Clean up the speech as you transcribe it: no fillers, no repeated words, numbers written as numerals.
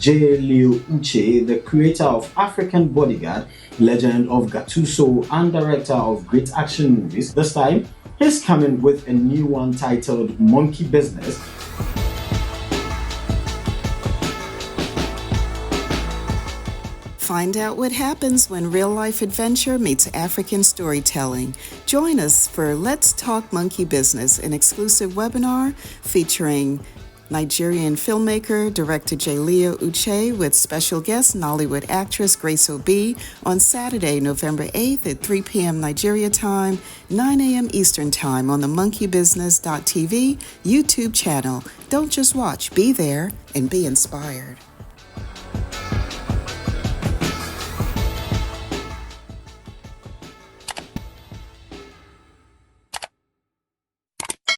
J. Leo Uche, the creator of African Bodyguard, Legend of Gattuso, and director of great action movies. This time, he's coming with a new one titled Monkey Business. Find out what happens when real-life adventure meets African storytelling. Join us for Let's Talk Monkey Business, an exclusive webinar featuring Nigerian filmmaker, director J. Leo Uche with special guest Nollywood actress Grace Obi on Saturday, November 8th at 3 p.m. Nigeria time, 9 a.m. Eastern time on the monkeybusiness.tv YouTube channel. Don't just watch, be there and be inspired.